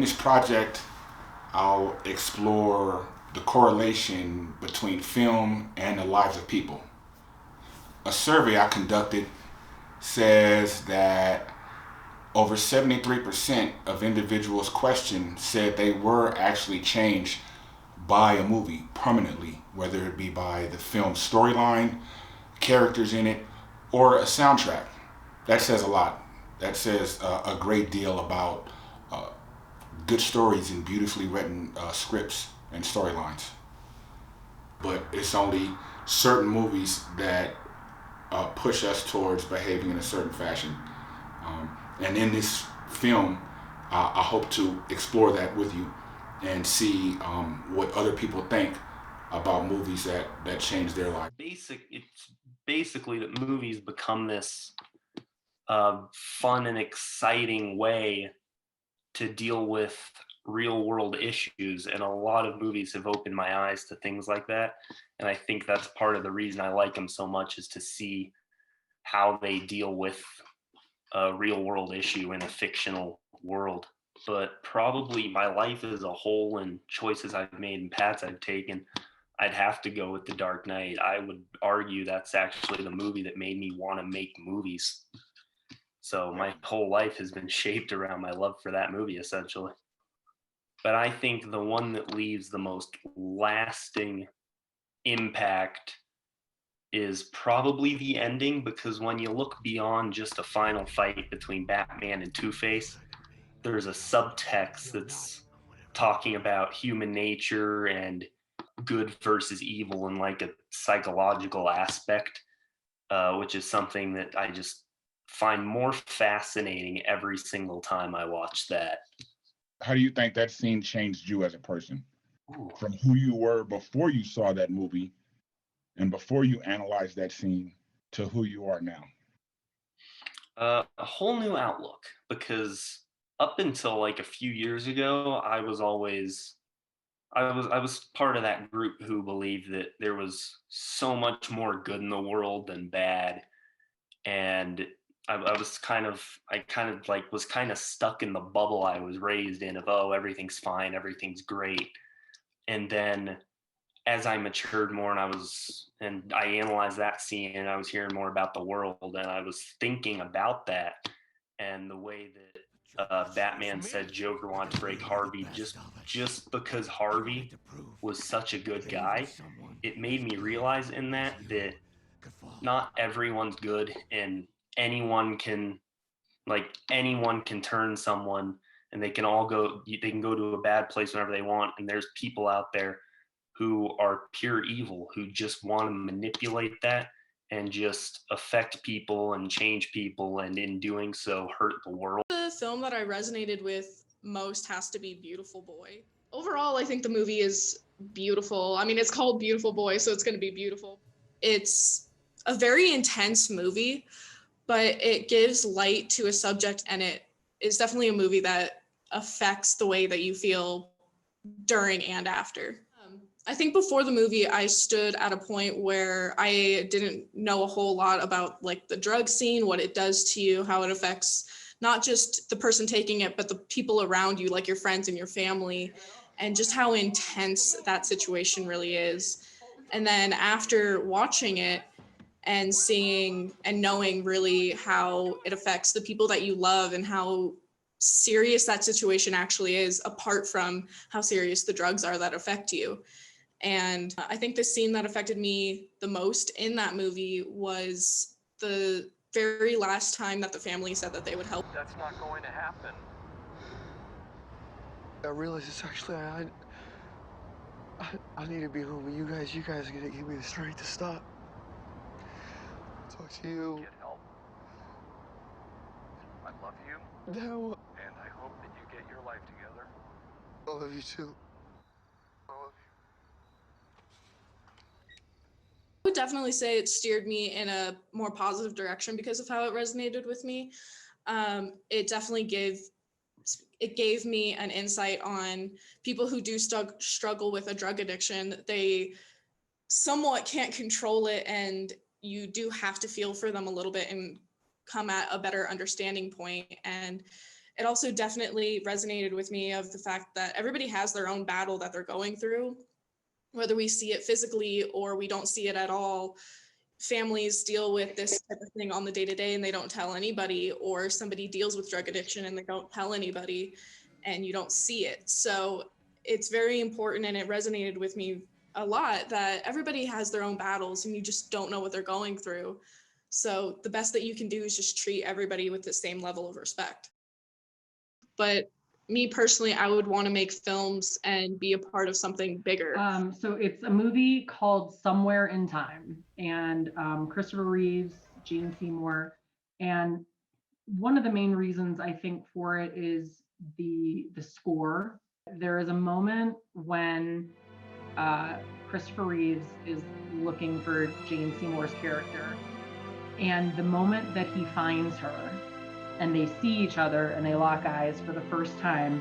this project, I'll explore the correlation between film and the lives of people. A survey I conducted says that over 73% of individuals questioned said they were actually changed by a movie permanently, whether it be by the film storyline, characters in it, or a soundtrack. That says a lot. That says a great deal about uh, good stories and beautifully written scripts and storylines. But it's only certain movies that push us towards behaving in a certain fashion. And in this film, I hope to explore that with you and see what other people think about movies that change their life. It's basically that movies become this fun and exciting way to deal with real world issues, and a lot of movies have opened my eyes to things like that, and I think that's part of the reason I like them so much, is to see how they deal with a real world issue in a fictional world. But probably my life as a whole and choices I've made and paths I've taken, I'd have to go with The Dark Knight. I would argue that's actually the movie that made me want to make movies. So my whole life has been shaped around my love for that movie, essentially. But I think the one that leaves the most lasting impact is probably the ending, because when you look beyond just a final fight between Batman and Two-Face, there's a subtext that's talking about human nature and good versus evil and like a psychological aspect, which is something that I just find more fascinating every single time I watch that. How do you think that scene changed you as a person? Ooh. From who you were before you saw that movie and before you analyzed that scene to who you are now? A whole new outlook, because up until like a few years ago, I was part of that group who believed that there was so much more good in the world than bad, and I kind of like was kind of stuck in the bubble I was raised in of, oh, everything's fine, everything's great. And then as I matured more and I analyzed that scene and I was hearing more about the world and I was thinking about that and the way that Batman said Joker wanted to break Harvey just because Harvey was such a good guy, it made me realize in that not everyone's good, and anyone can anyone can turn someone, and they can go to a bad place whenever they want, and there's people out there who are pure evil, who just want to manipulate that and just affect people and change people, and in doing so hurt the world. The film that I resonated with most has to be Beautiful Boy. Overall, I think the movie is beautiful. I mean, it's called Beautiful Boy, so it's going to be beautiful. It's a very intense movie, but it gives light to a subject, and it is definitely a movie that affects the way that you feel during and after. I think before the movie, I stood at a point where I didn't know a whole lot about like the drug scene, what it does to you, how it affects not just the person taking it, but the people around you, like your friends and your family, and just how intense that situation really is. And then after watching it and seeing and knowing really how it affects the people that you love and how serious that situation actually is, apart from how serious the drugs are that affect you. And I think the scene that affected me the most in that movie was the very last time that the family said that they would help. That's not going to happen. I realize it's actually, I need to be home with you guys. You guys are gonna give me the strength to stop. Talk to you. Get help. I love you, No, and I hope that you get your life together. I love you too. I love you. I would definitely say it steered me in a more positive direction because of how it resonated with me. It definitely gave me an insight on people who do struggle with a drug addiction. They somewhat can't control it, and you do have to feel for them a little bit and come at a better understanding point. And it also definitely resonated with me of the fact that everybody has their own battle that they're going through, whether we see it physically or we don't see it at all. Families deal with this type of thing on the day-to-day and they don't tell anybody, or somebody deals with drug addiction and they don't tell anybody and you don't see it. So it's very important, and it resonated with me a lot that everybody has their own battles and you just don't know what they're going through. So the best that you can do is just treat everybody with the same level of respect. But me personally, I would want to make films and be a part of something bigger. So it's a movie called Somewhere in Time, and Christopher Reeves, Jane Seymour, and one of the main reasons I think for it is the score. There is a moment when Christopher Reeves is looking for Jane Seymour's character, and the moment that he finds her and they see each other and they lock eyes for the first time,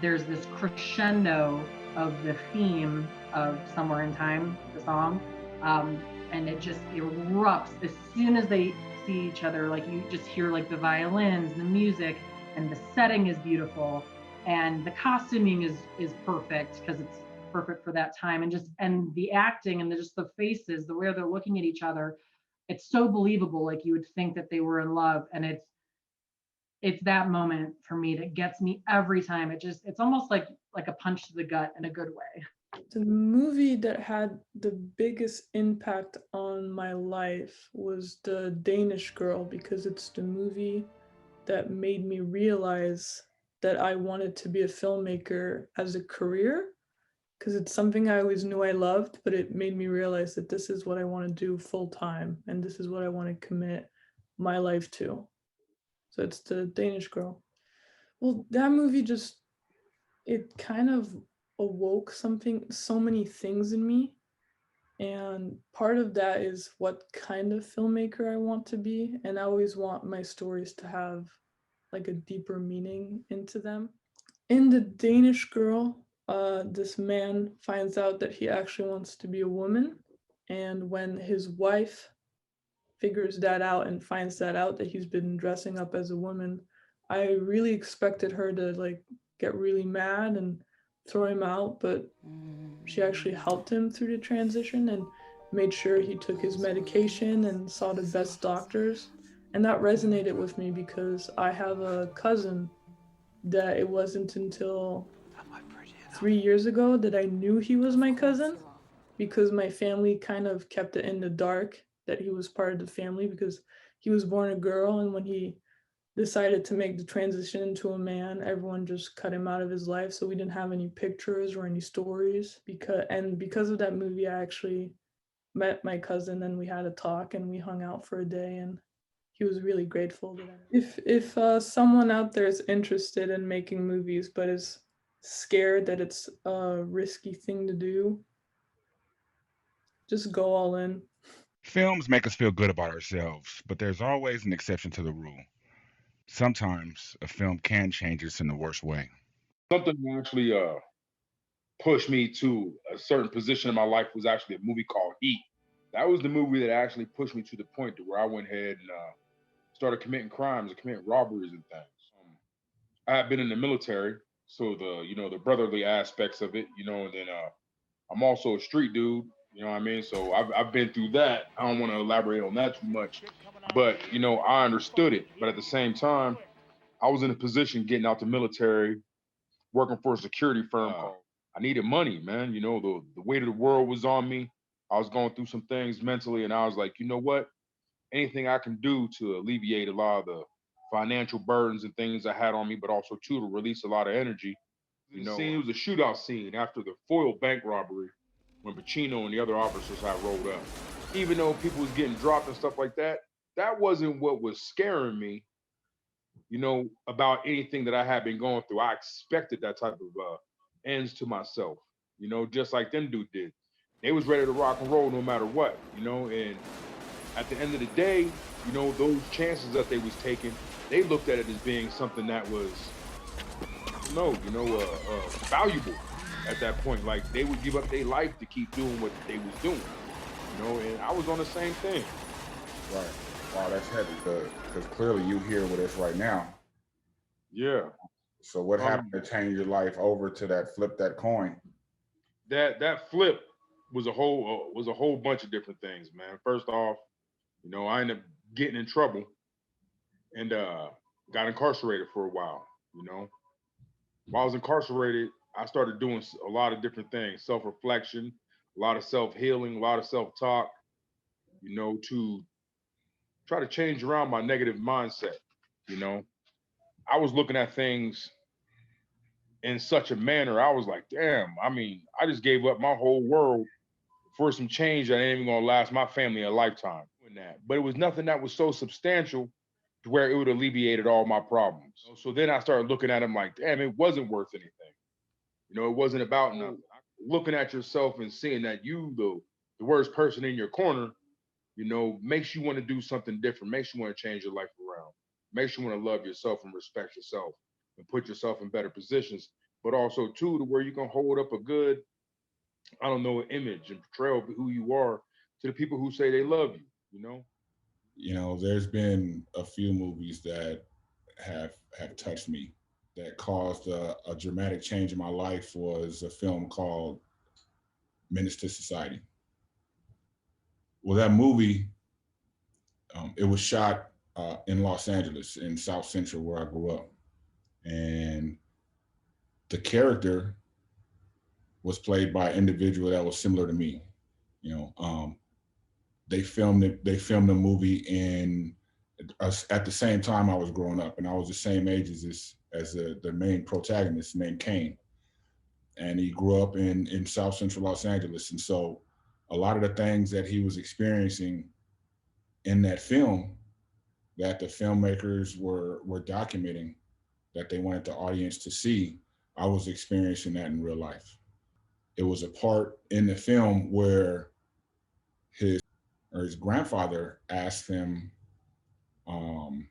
there's this crescendo of the theme of Somewhere in Time, the song, and it just erupts as soon as they see each other. Like, you just hear like the violins, the music, and the setting is beautiful, and the costuming is perfect because it's perfect for that time, and the acting and just the faces, the way they're looking at each other, it's so believable. Like, you would think that they were in love, and it's that moment for me that gets me every time. It's almost like a punch to the gut in a good way. The movie that had the biggest impact on my life was The Danish Girl, because it's the movie that made me realize that I wanted to be a filmmaker as a career, because it's something I always knew I loved, but it made me realize that this is what I want to do full time, and this is what I want to commit my life to. So it's The Danish Girl. Well, that movie it kind of awoke so many things in me. And part of that is what kind of filmmaker I want to be. And I always want my stories to have like a deeper meaning into them. In The Danish Girl, this man finds out that he actually wants to be a woman. And when his wife figures that out and finds that out, that he's been dressing up as a woman, I really expected her to like get really mad and throw him out, but she actually helped him through the transition and made sure he took his medication and saw the best doctors. And that resonated with me because I have a cousin that it wasn't until 3 years ago that I knew he was my cousin, because my family kind of kept it in the dark that he was part of the family, because he was born a girl, and when he decided to make the transition into a man, everyone just cut him out of his life. So we didn't have any pictures or any stories, because of that movie, I actually met my cousin and we had a talk and we hung out for a day, and he was really grateful that if someone out there is interested in making movies but is scared that it's a risky thing to do, just go all in. Films make us feel good about ourselves, but there's always an exception to the rule. Sometimes a film can change us in the worst way. Something that actually pushed me to a certain position in my life was actually a movie called Heat. That was the movie that actually pushed me to the point to where I went ahead and started committing crimes and committing robberies and things. I had been in the military, so the brotherly aspects of it, and then I'm also a street dude, you know what I mean? So I've been through that. I don't want to elaborate on that too much, but I understood it. But at the same time, I was in a position getting out the military, working for a security firm. I needed money, man. The weight of the world was on me. I was going through some things mentally, and I was like, you know what? Anything I can do to alleviate a lot of the financial burdens and things I had on me, but also too to release a lot of energy. It was a shootout scene after the foil bank robbery when Pacino and the other officers had rolled up. Even though people was getting dropped and stuff like that, that wasn't what was scaring me, about anything that I had been going through. I expected that type of ends to myself, just like them dude did. They was ready to rock and roll no matter what, and at the end of the day, those chances that they was taking, they looked at it as being something that was, valuable at that point. Like, they would give up their life to keep doing what they was doing, and I was on the same thing. Right. Wow, that's heavy, because clearly you here with us right now. Yeah. So what happened to change your life over to that flip that coin? That flip was a whole bunch of different things, man. First off, I ended up getting in trouble and got incarcerated for a while. While I was incarcerated, I started doing a lot of different things: self-reflection, a lot of self-healing, a lot of self-talk. To try to change around my negative mindset. You know, I was looking at things in such a manner. I was like, damn. I mean, I just gave up my whole world for some change that ain't even gonna last my family a lifetime. Doing that, but it was nothing that was so substantial to where it would alleviated all my problems. So then I started looking at him like, damn, it wasn't worth anything. It wasn't about nothing. Looking at yourself and seeing that you, the worst person in your corner, makes you want to do something different, makes you want to change your life around, makes you want to love yourself and respect yourself and put yourself in better positions, but also too to where you can hold up a good, I don't know, image and portrayal of who you are to the people who say they love you. There's been a few movies that have touched me that caused a dramatic change in my life. Was a film called Menace to Society. Well, that movie, it was shot in Los Angeles, in South Central, where I grew up, and the character was played by an individual that was similar to me. They filmed it. They filmed the movie at the same time I was growing up, and I was the same age as the main protagonist named Kane, and he grew up in South Central Los Angeles, and so a lot of the things that he was experiencing in that film, that the filmmakers were documenting, that they wanted the audience to see, I was experiencing that in real life. It was a part in the film where his grandfather asked him, do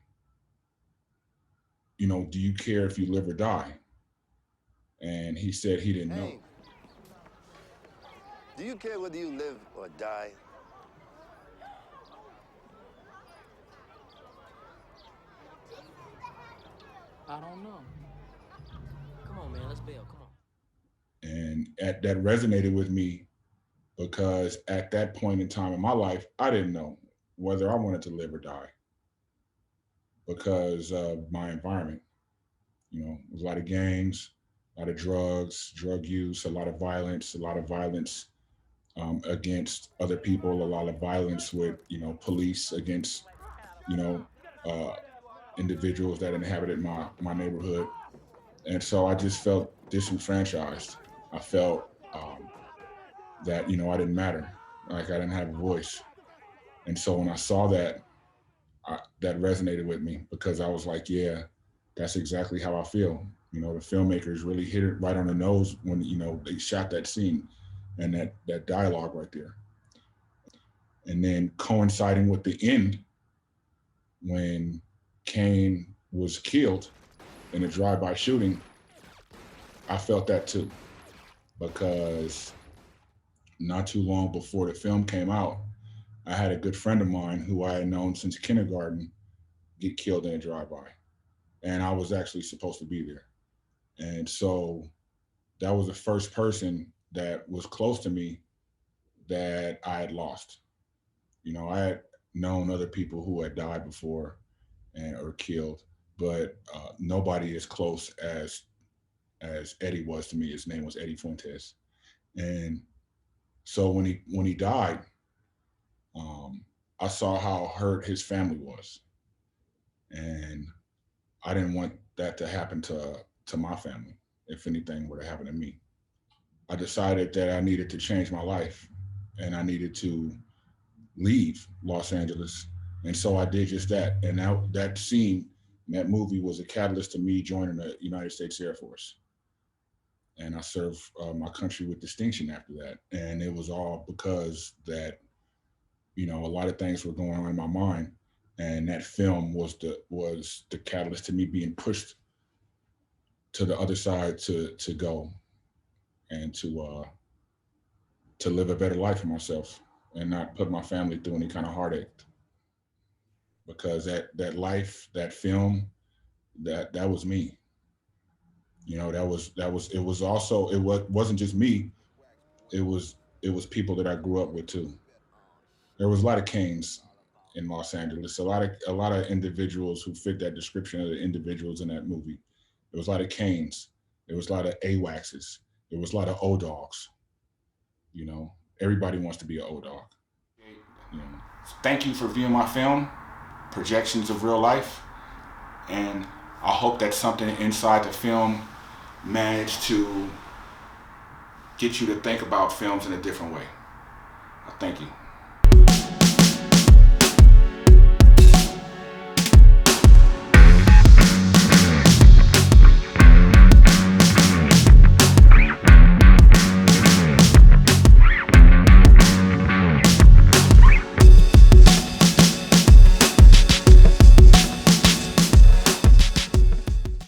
you care if you live or die? And he said he didn't know. Do you care whether you live or die? I don't know. Come on, man, let's bail. Come on. And that resonated with me because at that point in time in my life, I didn't know whether I wanted to live or die because of my environment. There's a lot of gangs, a lot of drugs, drug use, a lot of violence against other people, a lot of violence with, police against, uh, individuals that inhabited my neighborhood. And so I just felt disenfranchised. I felt that, I didn't matter, like I didn't have a voice. And so when I saw that, that resonated with me because I was like, yeah, that's exactly how I feel. The filmmakers really hit it right on the nose when, they shot that scene and that dialogue right there. And then coinciding with the end, when Kane was killed in a drive-by shooting, I felt that too, because not too long before the film came out, I had a good friend of mine who I had known since kindergarten get killed in a drive-by. And I was actually supposed to be there. And so that was the first person that was close to me that I had lost. I had known other people who had died before or killed, but nobody as close as Eddie was to me. His name was Eddie Fuentes. And so when he died, I saw how hurt his family was. And I didn't want that to happen to my family, if anything were to happen to me. I decided that I needed to change my life and I needed to leave Los Angeles. And so I did just that. And that scene, that movie was a catalyst to me joining the United States Air Force. And I served my country with distinction after that. And it was all because that, a lot of things were going on in my mind. And that film was the catalyst to me being pushed to the other side to go and to live a better life for myself and not put my family through any kind of heartache. Because that life, that film, that was me. You know, it was also, wasn't just me. It was people that I grew up with too. There was a lot of Canes in Los Angeles. A lot of individuals who fit that description of the individuals in that movie. There was a lot of Canes. There was a lot of AWACSes. There was a lot of O-Dogs. You know, everybody wants to be an O-Dog. You know. Thank you for viewing my film, Projections of Real Life. And I hope that something inside the film managed to get you to think about films in a different way. Thank you.